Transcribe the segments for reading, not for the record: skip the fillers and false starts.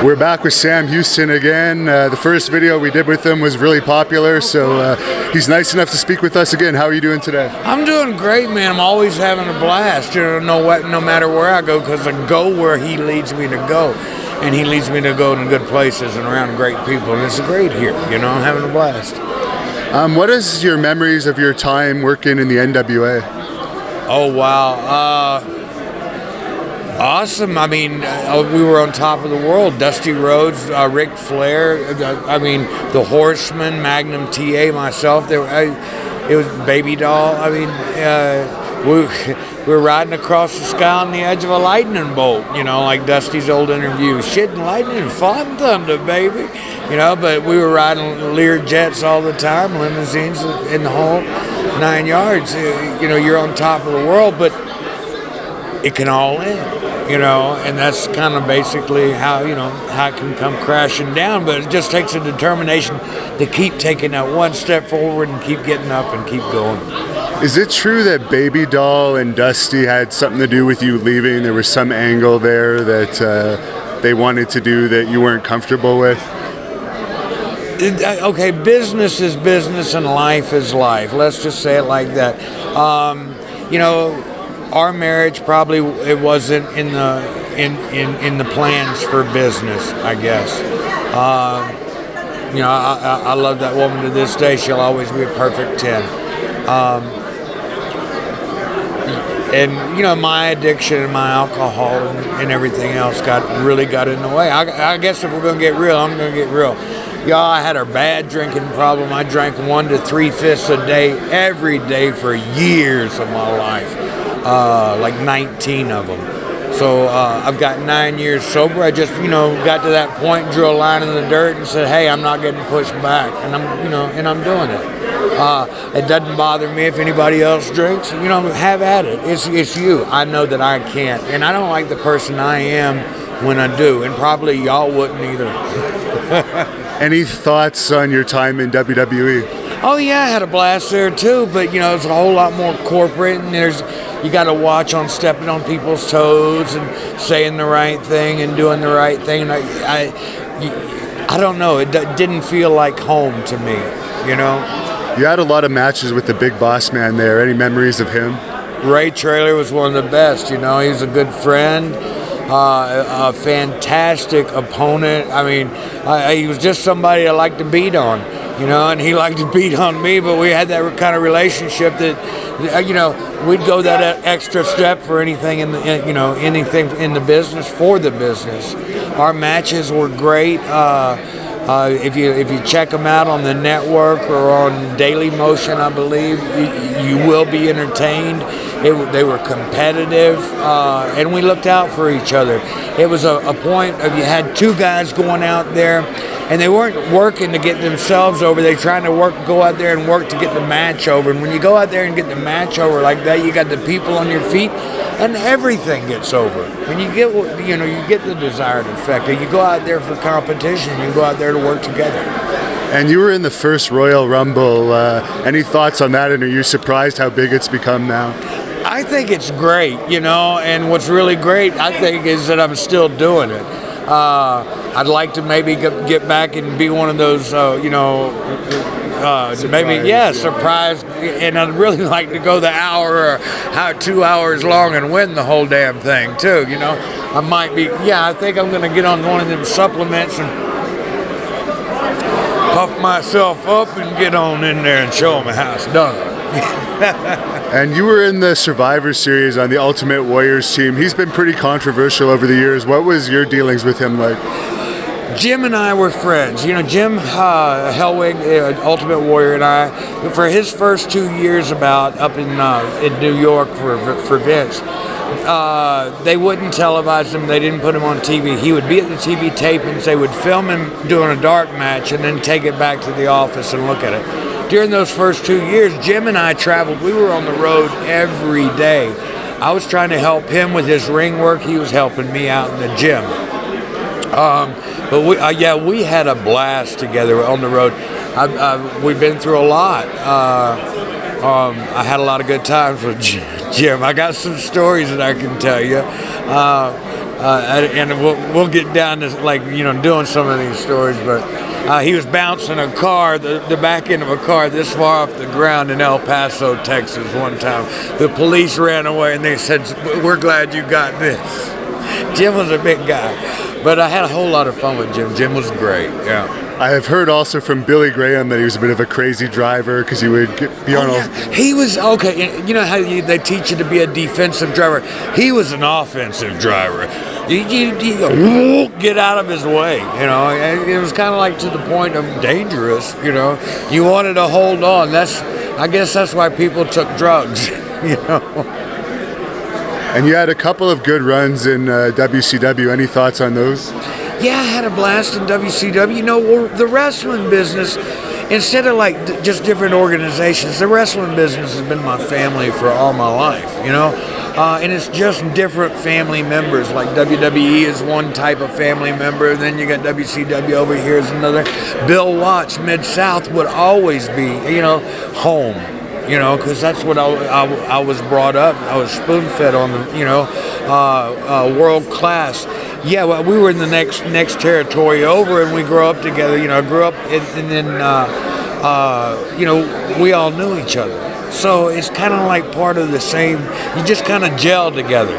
We're back with Sam Houston again. The first video we did with him was really popular, so he's nice enough to speak with us again. How are you doing today? I'm doing great, man. I'm always having a blast. No matter where I go, because I go where he leads me to go. And he leads me to go to good places and around great people. And it's great here. I'm having a blast. What is your memories of your time working in the NWA? Oh, wow. Awesome. I mean, we were on top of the world. Dusty Rhodes, Ric Flair, the Horseman, Magnum TA, myself. It was Baby Doll. I mean, we were riding across the sky on the edge of a lightning bolt, like Dusty's old interview. Shitting lightning and fought thunder, baby. But we were riding Lear jets all the time, limousines in the whole 9 yards. You're on top of the world, but it can all end. And that's kind of basically how it can come crashing down. But it just takes a determination to keep taking that one step forward and keep getting up and keep going. Is it true that Baby Doll and Dusty had something to do with you leaving? There was some angle there that they wanted to do that you weren't comfortable with? Okay, business is business and life is life. Let's just say it like that. Our marriage probably it wasn't in the plans for business, I guess. I love that woman to this day. She'll always be a perfect 10. And my addiction and my alcohol and everything else really got in the way. I guess if we're gonna get real, I'm gonna get real. I had a bad drinking problem. I drank 1 to 3 fists a day, every day for years of my life. Like 19 of them. So I've got 9 years sober. I just, got to that point, drew a line in the dirt and said, hey, I'm not getting pushed back. And I'm doing it. It doesn't bother me if anybody else drinks. Have at it. It's you. I know that I can't. And I don't like the person I am when I do. And probably y'all wouldn't either. Any thoughts on your time in WWE? Oh, yeah, I had a blast there, too. But, it's a whole lot more corporate. And you got to watch on stepping on people's toes and saying the right thing and doing the right thing. And I don't know. It didn't feel like home to me, You had a lot of matches with the Big Boss Man there. Any memories of him? Ray Traylor was one of the best. He's a good friend, a fantastic opponent. I mean, he was just somebody I liked to beat on, and he liked to beat on me. But we had that kind of relationship that, we'd go that extra step for anything anything in the business for the business. Our matches were great. If you check them out on the network or on Daily Motion, I believe, you will be entertained. They were competitive, and we looked out for each other. It was a point of you had two guys going out there, and they weren't working to get themselves over. They trying to go out there and work to get the match over. And when you go out there and get the match over like that, you got the people on your feet, and everything gets over. And you get the desired effect. You go out there for competition. You go out there to work together. And you were in the first Royal Rumble. Any thoughts on that? And are you surprised how big it's become now? I think it's great, and what's really great, I think, is that I'm still doing it. I'd like to maybe get back and be one of those, surprise. And I'd really like to go the hour or 2 hours long and win the whole damn thing, too, I might be, I think I'm going to get on one of them supplements and puff myself up and get on in there and show them how it's done. And you were in the Survivor Series on the Ultimate Warriors team. He's been pretty controversial over the years. What was your dealings with him like? Jim and I were friends. Jim Hellwig, Ultimate Warrior, and I, for his first 2 years up in New York for Vince, they wouldn't televise him. They didn't put him on TV. He would be at the TV tapings. They would film him doing a dark match and then take it back to the office and look at it. During those first 2 years, Jim and I traveled. We were on the road every day. I was trying to help him with his ring work. He was helping me out in the gym. But we had a blast together on the road. We've been through a lot. I had a lot of good times with Jim. I got some stories that I can tell you. and we'll get down to like doing some of these stories, but he was bouncing a car, the back end of a car this far off the ground in El Paso, Texas one time. The police ran away and they said, "We're glad you got this." Jim was a big guy, but I had a whole lot of fun with Jim. Jim was great, yeah. I have heard also from Billy Graham that he was a bit of a crazy driver because he would be on all... He was, okay, you know how they teach you to be a defensive driver? He was an offensive driver. You get out of his way, It was kind of like to the point of dangerous, You wanted to hold on. I guess that's why people took drugs, And you had a couple of good runs in WCW. Any thoughts on those? Yeah, I had a blast in WCW. The wrestling business, instead of like just different organizations, the wrestling business has been my family for all my life, and it's just different family members. Like WWE is one type of family member, then you got WCW over here is another. Bill Watts, Mid-South would always be, home. Because that's what I was brought up. I was spoon-fed on world class. Yeah, well, we were in the next territory over, and we grew up together. I grew up, and then we all knew each other. So it's kind of like part of the same. You just kind of gel together,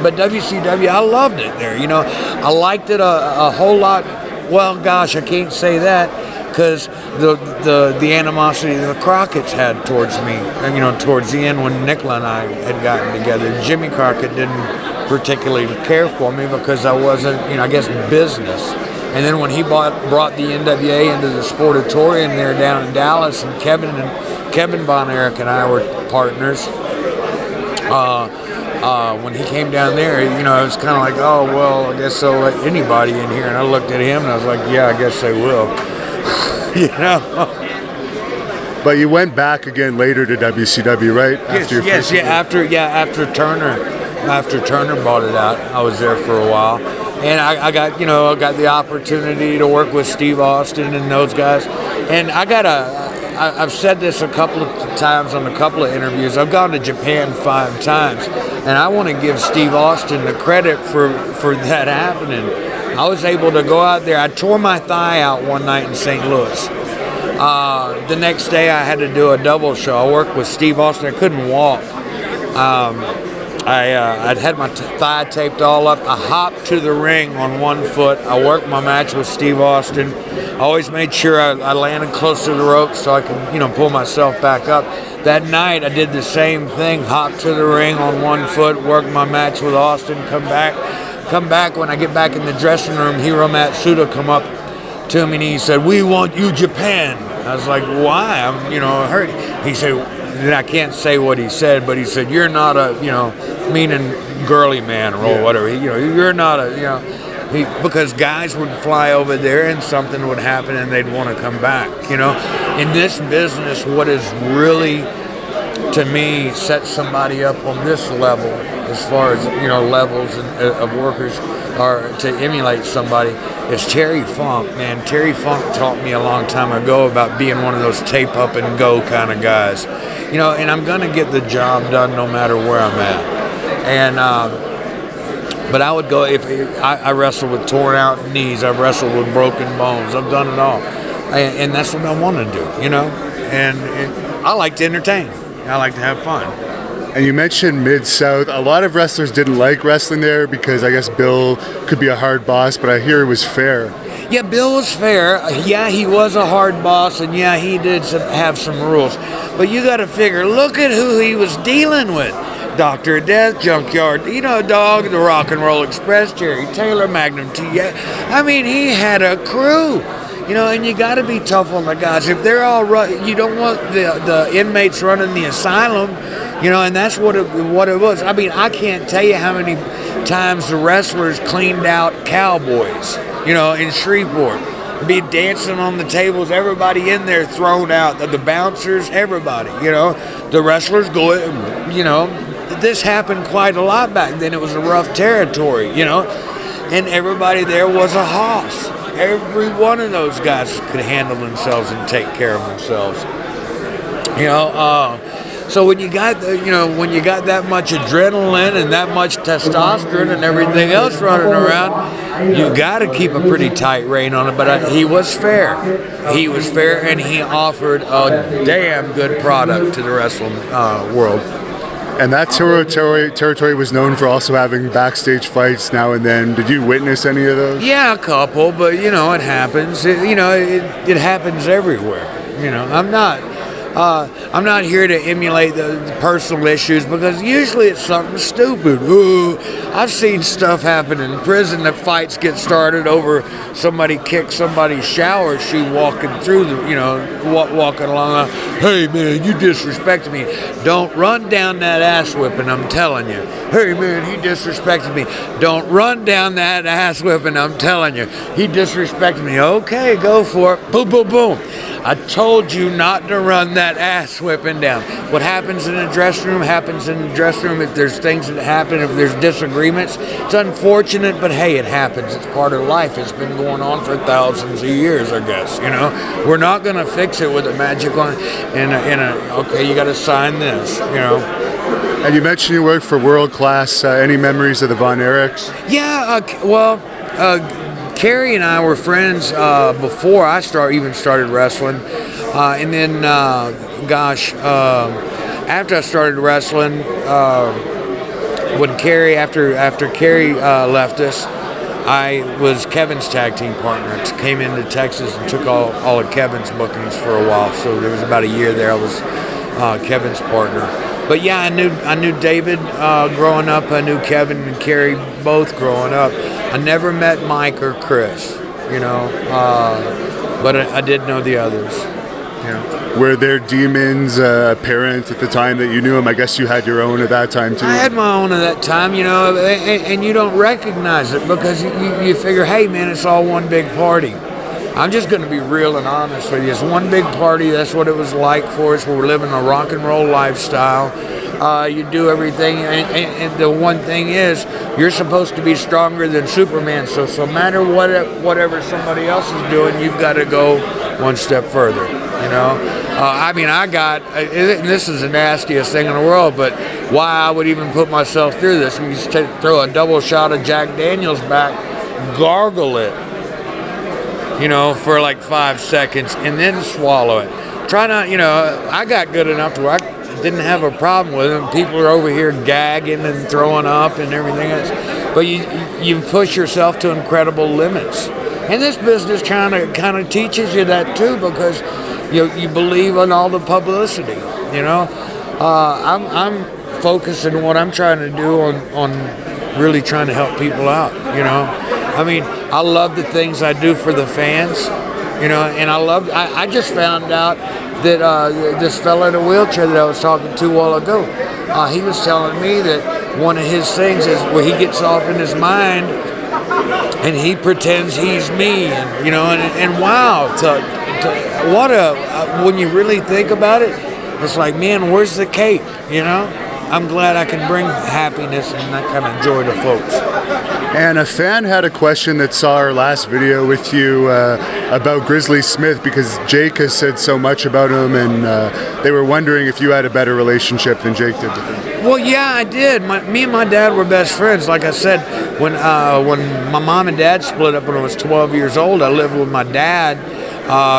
But WCW, I loved it there. I liked it a whole lot. Well, gosh, I can't say that. Because the animosity the Crockett's had towards me, towards the end when Nicola and I had gotten together, Jimmy Crockett didn't particularly care for me because I wasn't, I guess, business. And then when he brought the NWA into the Sportatorium there down in Dallas, and Kevin Von Erich and I were partners. When he came down there, it was kind of like, oh well, I guess they'll let anybody in here. And I looked at him and I was like, yeah, I guess they will. But you went back again later to WCW, right? After Turner bought it out, I was there for a while, and I got the opportunity to work with Steve Austin and those guys, and I've said this a couple of times on a couple of interviews. I've gone to Japan 5 times, and I want to give Steve Austin the credit for that happening. I was able to go out there. I tore my thigh out one night in St. Louis. The next day I had to do a double show. I worked with Steve Austin. I couldn't walk. I'd had my thigh taped all up. I hopped to the ring on one foot. I worked my match with Steve Austin. I always made sure I landed close to the ropes so I could, pull myself back up. That night I did the same thing. Hopped to the ring on one foot, worked my match with Austin, come back. When I get back in the dressing room, Hiro Matsuda come up to me and he said, "We want you, Japan." I was like, "Why?" I'm, hurt. He said, and I can't say what he said, but he said, "You're not a, meaning girly man or whatever. You're not a, because guys would fly over there and something would happen and they'd want to come back. In this business, what is really, to me, sets somebody up on this level, as far as levels of workers, or to emulate somebody, is Terry Funk. Man, Terry Funk taught me a long time ago about being one of those tape up and go kind of guys. And I'm gonna get the job done no matter where I'm at. And but I would go if I wrestled with torn out knees. I've wrestled with broken bones. I've done it all, and that's what I want to do. And I like to entertain. I like to have fun. And you mentioned Mid-South. A lot of wrestlers didn't like wrestling there because I guess Bill could be a hard boss, but I hear it was fair. Yeah, Bill was fair. Yeah, he was a hard boss, and yeah, he did have some rules. But you got to figure, look at who he was dealing with. Dr. Death, Junkyard, Dog, the Rock and Roll Express, Jerry Taylor, Magnum T. I mean, he had a crew. And you got to be tough on the guys. If they're all you don't want the inmates running the asylum, and that's what it was. I mean, I can't tell you how many times the wrestlers cleaned out cowboys, in Shreveport. Be dancing on the tables, everybody in there thrown out, the bouncers, everybody, The wrestlers go, this happened quite a lot back then. It was a rough territory, and everybody there was a hoss. Every one of those guys could handle themselves and take care of themselves. So when you got when you got that much adrenaline and that much testosterone and everything else running around, you got to keep a pretty tight rein on it. But he was fair. He was fair, and he offered a damn good product to the wrestling world. And that territory was known for also having backstage fights now and then. Did you witness any of those? Yeah, a couple, but it happens. It happens everywhere. I'm not here to emulate the personal issues, because usually it's something stupid. Ooh, I've seen stuff happen in prison that fights get started over somebody kicked somebody's shower shoe walking through walking along. Hey man, you disrespected me. Don't run down that ass whipping, I'm telling you. Hey man, he disrespected me. Don't run down that ass whipping, I'm telling you. He disrespected me. Okay, go for it. Boom, boom, boom. I told you not to run that ass whipping down. What happens in the dressing room happens in the dressing room. If there's things that happen, if there's disagreements, it's unfortunate, but hey, it happens. It's part of life. It's been going on for thousands of years, I guess. We're not going to fix it with a magic on okay, you got to sign this. And you mentioned you work for World Class. Any memories of the Von Erichs? Yeah, Kerry and I were friends before I started wrestling, and then after I started wrestling, when Kerry after Kerry left us, I was Kevin's tag team partner. Came into Texas and took all of Kevin's bookings for a while. So there was about a year there I was Kevin's partner. But yeah, I knew David growing up. I knew Kevin and Kerry both growing up. I never met Mike or Chris, but I did know the others. Were there demons apparent at the time that you knew him? I guess you had your own at that time too. I had my own at that time, and you don't recognize it because you figure, hey man, it's all one big party. I'm just going to be real and honest with you. It's one big party. That's what it was like for us. We're living a rock and roll lifestyle. You do everything, and the one thing is, you're supposed to be stronger than Superman. So no matter whatever somebody else is doing, you've got to go one step further. This is the nastiest thing in the world, but why I would even put myself through this? You just throw a double shot of Jack Daniels back, gargle it, for like 5 seconds, and then swallow it. Try not, I got good enough to where I didn't have a problem with it. People are over here gagging and throwing up and everything else. But you push yourself to incredible limits. And this business kind of teaches you that too, because you believe in all the publicity. I'm focusing on what I'm trying to do on really trying to help people out. I love the things I do for the fans, and I just found out that this fella in a wheelchair that I was talking to a while ago, he was telling me that one of his things is where he gets off in his mind and he pretends he's me, and wow, when you really think about it, it's like, man, where's the cape, I'm glad I can bring happiness and that kind of joy to folks. And a fan had a question that saw our last video with you about Grizzly Smith, because Jake has said so much about him, and they were wondering if you had a better relationship than Jake did with him. Well, yeah, I did. Me and my dad were best friends. Like I said, when my mom and dad split up when I was 12 years old, I lived with my dad,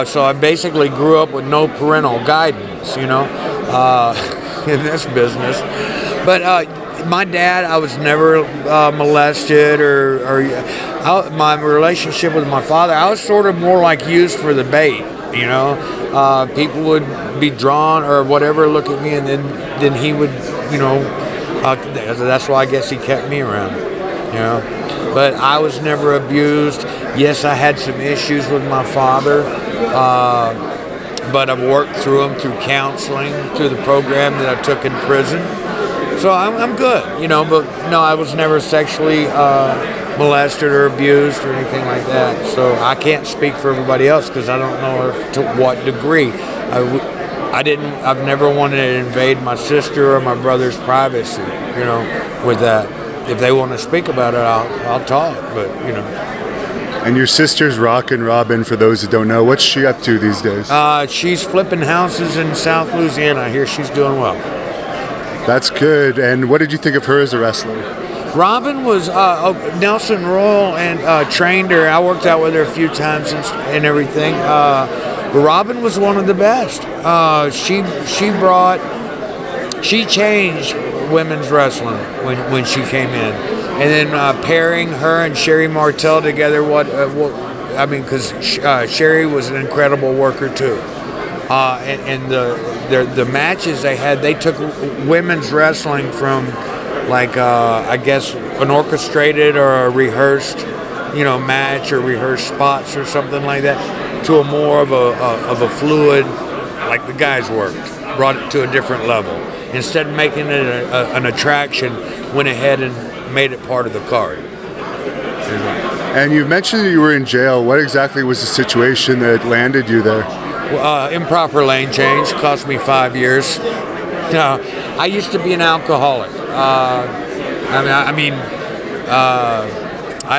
so I basically grew up with no parental guidance, in this business. But my dad, I was never molested or my relationship with my father, I was sort of more like used for the bait, people would be drawn or whatever, look at me, and then he would, that's why I guess he kept me around, But I was never abused. Yes, I had some issues with my father, but I've worked through them through counseling, through the program that I took in prison. So I'm good, but no, I was never sexually molested or abused or anything like that. So I can't speak for everybody else because I don't know to what degree. I've never wanted to invade my sister or my brother's privacy, with that. If they want to speak about it, I'll talk, but, And your sister's rockin' Robin, for those that don't know. What's she up to these days? She's flipping houses in South Louisiana. I hear she's doing well. That's good. And what did you think of her as a wrestler? Robin was Nelson Royal and trained her. I worked out with her a few times and everything. Robin was one of the best. She changed women's wrestling when she came in, and then pairing her and Sherry Martel together. Because Sherry was an incredible worker too, and the matches they had, they took women's wrestling from I guess an orchestrated or a rehearsed, match or rehearsed spots or something like that, to a more of a fluid, like the guys worked, brought it to a different level. Instead of making it an attraction, went ahead and made it part of the card. And you mentioned that you were in jail. What exactly was the situation that landed you there? Improper lane change cost me 5 years. I used to be an alcoholic. I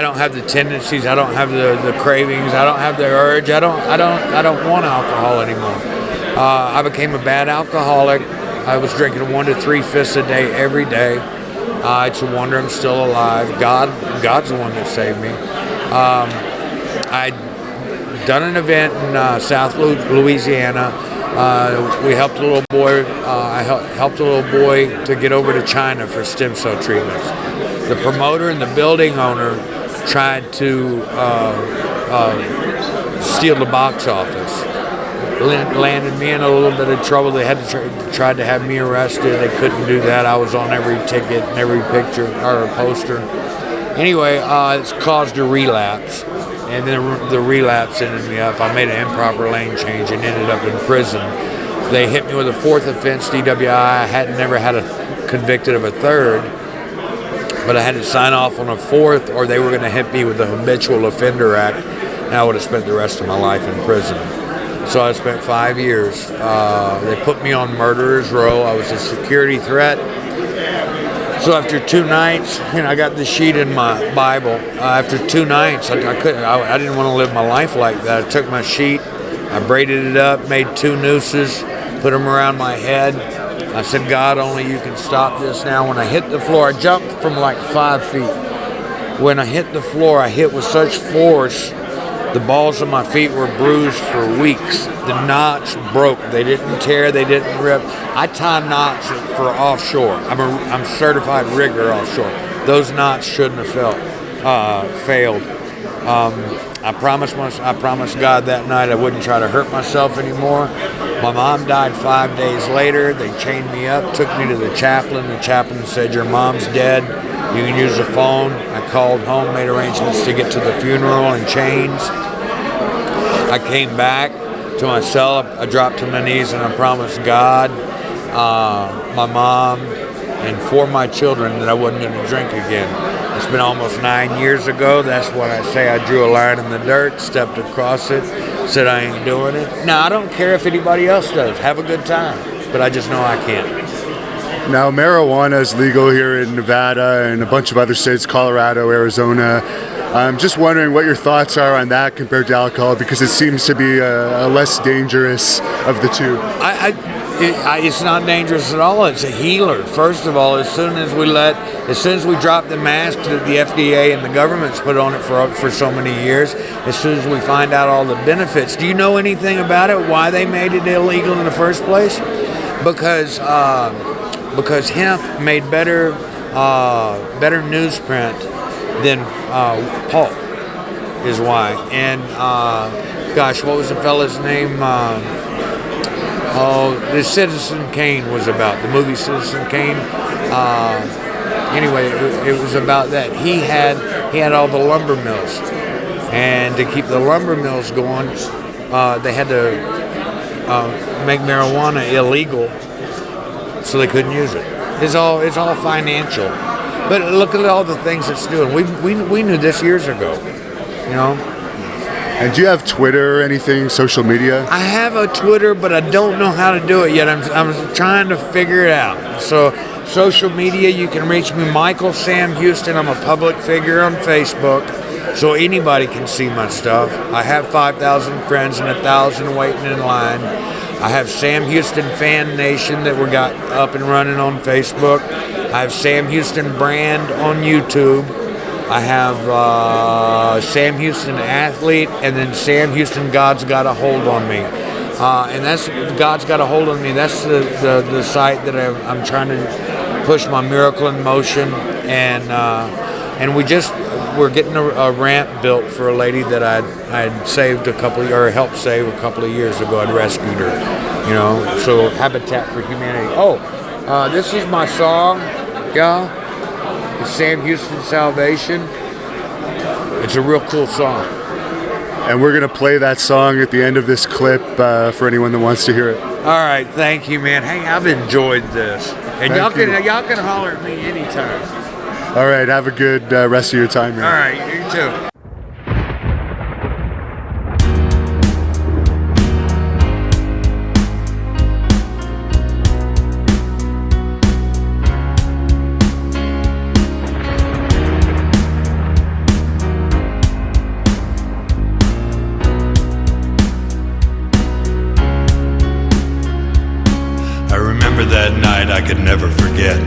don't have the tendencies. I don't have the cravings. I don't have the urge. I don't want alcohol anymore. I became a bad alcoholic. I was drinking 1 to 3 fists a day every day. It's a wonder I'm still alive. God's the one that saved me. I'd done an event in South Louisiana. We helped a little boy. I helped a little boy to get over to China for stem cell treatments. The promoter and the building owner tried to steal the box office. Landed me in a little bit of trouble. They had to tried to have me arrested. They couldn't do that. I was on every ticket and every picture or poster. Anyway, it's caused a relapse, and then the relapse ended me up. I made an improper lane change and ended up in prison. They hit me with a 4th offense DWI. I had never had a convicted of a 3rd, but I had to sign off on a 4th, or they were going to hit me with the Habitual Offender Act, and I would have spent the rest of my life in prison. So I spent 5 years. They put me on murderer's row. I was a security threat. So after 2 nights, I got the sheet in my Bible. After 2 nights, I didn't want to live my life like that. I took my sheet, I braided it up, made 2 nooses, put them around my head. I said, God, only you can stop this now. When I hit the floor, I jumped from 5 feet. When I hit the floor, I hit with such force, the balls of my feet were bruised for weeks. The knots broke. They didn't tear. They didn't rip. I tie knots for offshore. I'm certified rigger offshore. Those knots shouldn't have failed. I promised God that night I wouldn't try to hurt myself anymore. My mom died 5 days later. They chained me up, took me to the chaplain. The chaplain said, your mom's dead. You can use the phone. I called home, made arrangements to get to the funeral in chains. I came back to my cell. I dropped to my knees and I promised God, my mom, and 4 of my children that I wasn't going to drink again. It's been almost 9 years ago. That's when I say I drew a line in the dirt, stepped across it, said I ain't doing it. Now, I don't care if anybody else does. Have a good time. But I just know I can't. Now, marijuana is legal here in Nevada and a bunch of other states, Colorado, Arizona. I'm just wondering what your thoughts are on that compared to alcohol, because it seems to be a less dangerous of the two. It's not dangerous at all. It's a healer. First of all, as soon as we drop the mask that the FDA and the government's put on it for so many years, as soon as we find out all the benefits. Do you know anything about it? Why they made it illegal in the first place? Because hemp made better newsprint than pulp is why. And what was the fella's name? The Citizen Kane was about, the movie Citizen Kane. Anyway, it was about that. He had all the lumber mills, and to keep the lumber mills going, they had to make marijuana illegal, so they couldn't use it. It's all financial. But look at all the things it's doing. We knew this years ago, And do you have Twitter or anything, social media? I have a Twitter, but I don't know how to do it yet. I'm trying to figure it out. So social media, you can reach me, Michael Sam Houston. I'm a public figure on Facebook, so anybody can see my stuff. I have 5,000 friends and 1,000 waiting in line. I have Sam Houston Fan Nation that we got up and running on Facebook. I have Sam Houston Brand on YouTube. I have Sam Houston Athlete, and then Sam Houston God's Got a Hold on Me. And that's God's Got a Hold on Me. That's the site that I'm trying to push my Miracle in Motion, and we're getting a ramp built for a lady that I'd saved or helped save a couple of years ago. I'd rescued her, you know. So Habitat for Humanity. This is my song, y'all. It's Sam Houston Salvation. It's a real cool song. And we're going to play that song at the end of this clip for anyone that wants to hear it. All right, thank you, man. Hey, I've enjoyed this. And y'all can holler at me anytime. All right, have a good rest of your time, man. All right, you too. That night I could never forget,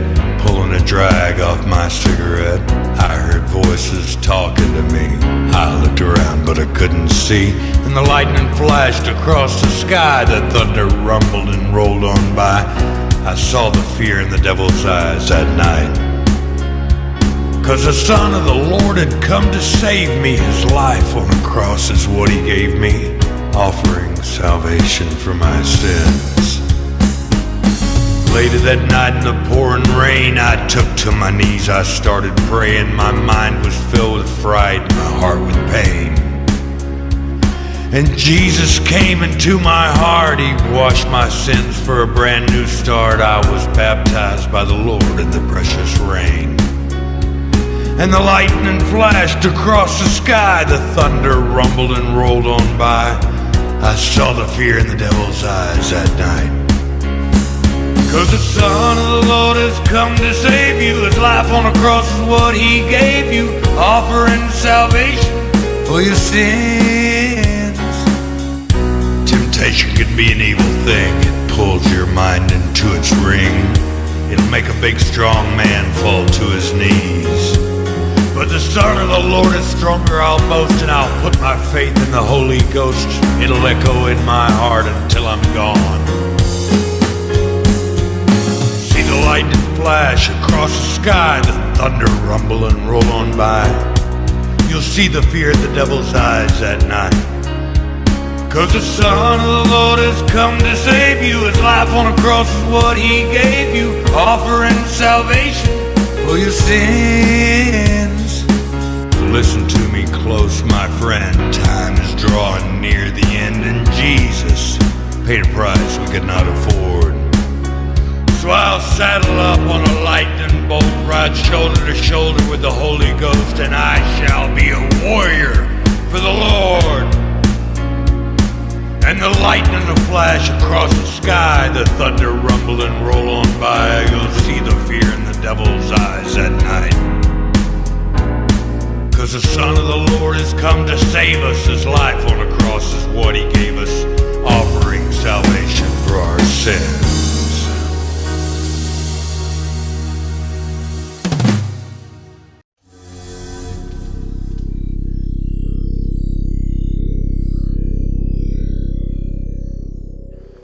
pulling a drag off my cigarette. I heard voices talking to me. I looked around but I couldn't see, and the lightning flashed across the sky. The thunder rumbled and rolled on by. I saw the fear in the devil's eyes that night, 'cause the Son of the Lord had come to save me. His life on the cross is what he gave me, offering salvation for my sins. Later that night in the pouring rain, I took to my knees, I started praying. My mind was filled with fright, my heart with pain. And Jesus came into my heart, he washed my sins for a brand new start. I was baptized by the Lord in the precious rain. And the lightning flashed across the sky, the thunder rumbled and rolled on by. I saw the fear in the devil's eyes that night, 'cause the Son of the Lord has come to save you. His life on the cross is what he gave you, offering salvation for your sins. Temptation can be an evil thing. It pulls your mind into its ring. It'll make a big strong man fall to his knees. But the Son of the Lord is stronger. I'll boast and I'll put my faith in the Holy Ghost. It'll echo in my heart until I'm gone. The lightning flash across the sky, the thunder rumble and roll on by. You'll see the fear in the devil's eyes that night, 'cause the Son of the Lord has come to save you. His life on the cross is what he gave you, offering salvation for your sins. Listen to me close, my friend. Time is drawing near the end, and Jesus paid a price we could not afford. So I'll saddle up on a lightning bolt, ride shoulder to shoulder with the Holy Ghost, and I shall be a warrior for the Lord. And the lightning will flash across the sky, the thunder rumble and roll on by. You'll see the fear in the devil's eyes that night, 'cause the Son of the Lord has come to save us. His life on the cross is what he gave us, offering salvation